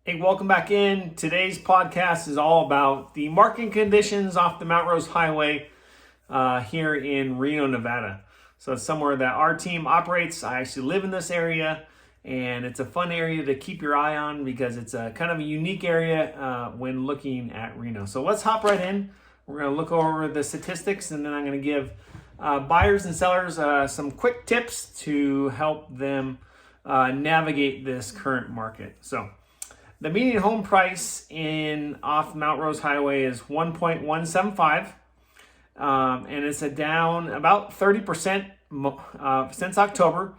Hey, welcome back in. Today's podcast is all about the market conditions off the Mount Rose Highway here in Reno, Nevada. So it's somewhere that our team operates. I actually live in this area, and it's a fun area to keep your eye on because it's a kind of a unique area when looking at Reno. So let's hop right in. We're going to look over the statistics, and then I'm going to give buyers and sellers some quick tips to help them navigate this current market. So the median home price off Mount Rose Highway is 1.175, and it's down about 30% since October,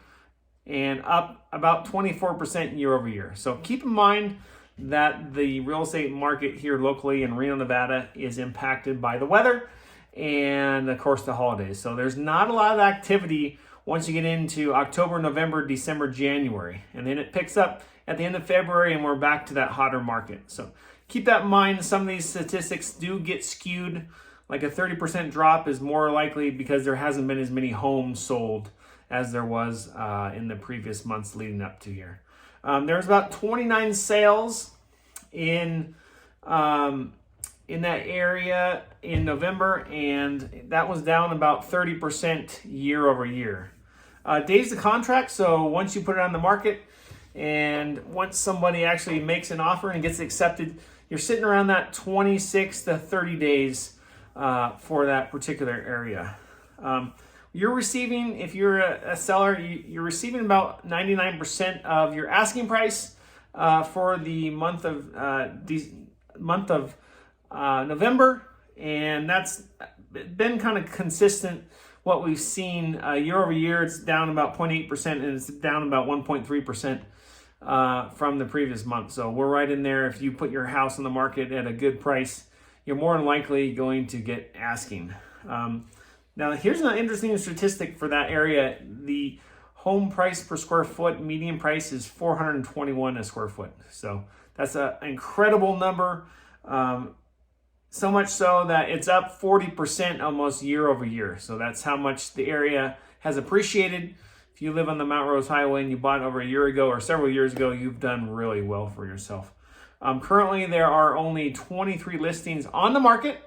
and up about 24% year over year. So keep in mind that the real estate market here locally in Reno, Nevada is impacted by the weather and, of course, the holidays. So there's not a lot of activity once you get into October, November, December, January, and then it picks up at the end of February, and we're back to that hotter market. So keep that in mind. Some of these statistics do get skewed. Like a 30% drop is more likely because there hasn't been as many homes sold as there was in the previous months leading up to here. There's about 29 sales in that area in November, and that was down about 30% year over year. Days to contract, so once you put it on the market, and once somebody actually makes an offer and gets accepted, you're sitting around that 26 to 30 days for that particular area. You're receiving, if you're a seller, you're receiving about 99% of your asking price for the month of November, and that's been kind of consistent. What we've seen year over year, it's down about 0.8%, and it's down about 1.3%. From the previous month. So we're right in there. If you put your house on the market at a good price, you're more than likely going to get asking. Now, here's an interesting statistic for that area. The home price per square foot, median price is $421 a square foot. So that's an incredible number. So much so that it's up 40% almost year over year. So that's how much the area has appreciated. If you live on the Mount Rose Highway and you bought over a year ago or several years ago, you've done really well for yourself. Currently, there are only 23 listings on the market,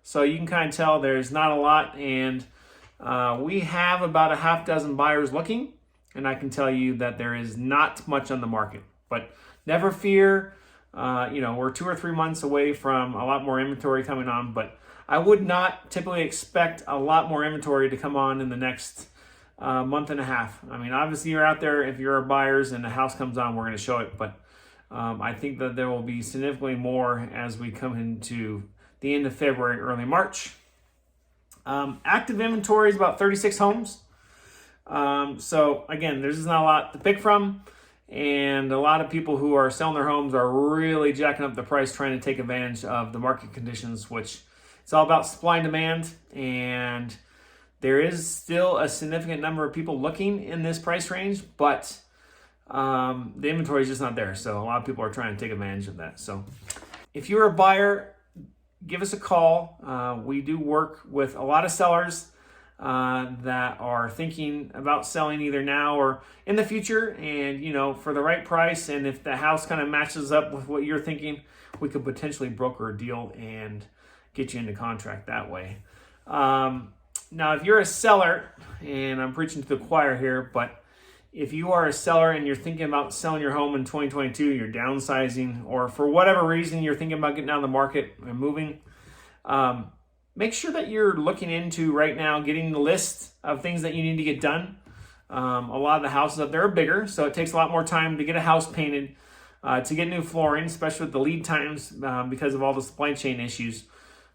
so you can kind of tell there's not a lot, and we have about a half dozen buyers looking, and I can tell you that there is not much on the market. But never fear, we're 2 or 3 months away from a lot more inventory coming on, but I would not typically expect a lot more inventory to come on in the next month and a half. I mean, obviously you're out there. If you're buyers and the house comes on, we're going to show it. But I think that there will be significantly more as we come into the end of February, early March. Active inventory is about 36 homes. So again, there's not a lot to pick from. And a lot of people who are selling their homes are really jacking up the price, trying to take advantage of the market conditions, which it's all about supply and demand. And there is still a significant number of people looking in this price range, but the inventory is just not there. So a lot of people are trying to take advantage of that. So if you're a buyer, give us a call. We do work with a lot of sellers that are thinking about selling either now or in the future, and for the right price. And if the house kind of matches up with what you're thinking, we could potentially broker a deal and get you into contract that way. Now, if you're a seller, and I'm preaching to the choir here, but if you are a seller and you're thinking about selling your home in 2022, you're downsizing, or for whatever reason you're thinking about getting out of the market and moving, make sure that you're looking into right now getting the list of things that you need to get done. A lot of the houses up there are bigger, so it takes a lot more time to get a house painted, to get new flooring, especially with the lead times because of all the supply chain issues.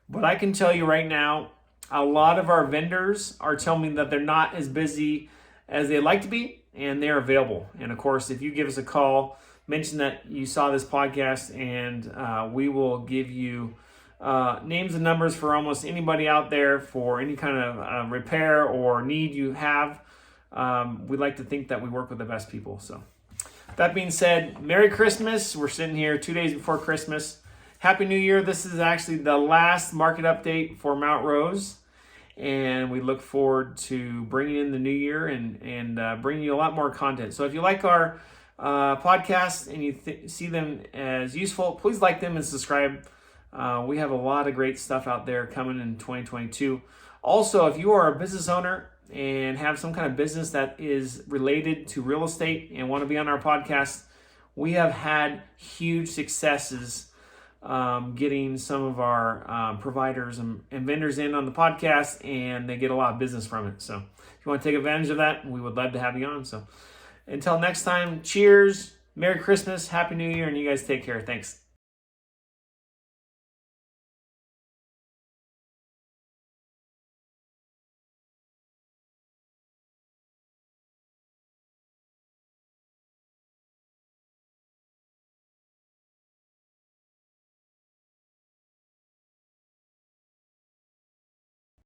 But I can tell you right now, a lot of our vendors are telling me that they're not as busy as they'd like to be, and they're available. And of course, if you give us a call, mention that you saw this podcast, and we will give you names and numbers for almost anybody out there for any kind of repair or need you have. We like to think that we work with the best people. So that being said, Merry Christmas. We're sitting here 2 days before Christmas. Happy New Year. This is actually the last market update for Mount Rose. And we look forward to bringing in the new year and bringing you a lot more content. So if you like our podcasts and you see them as useful, please like them and subscribe. We have a lot of great stuff out there coming in 2022. Also, if you are a business owner and have some kind of business that is related to real estate and want to be on our podcast, we have had huge successes getting some of our providers and vendors in on the podcast, and they get a lot of business from it. So if you want to take advantage of that, we would love to have you on. So until next time, cheers, Merry Christmas, Happy New Year, and you guys take care. Thanks.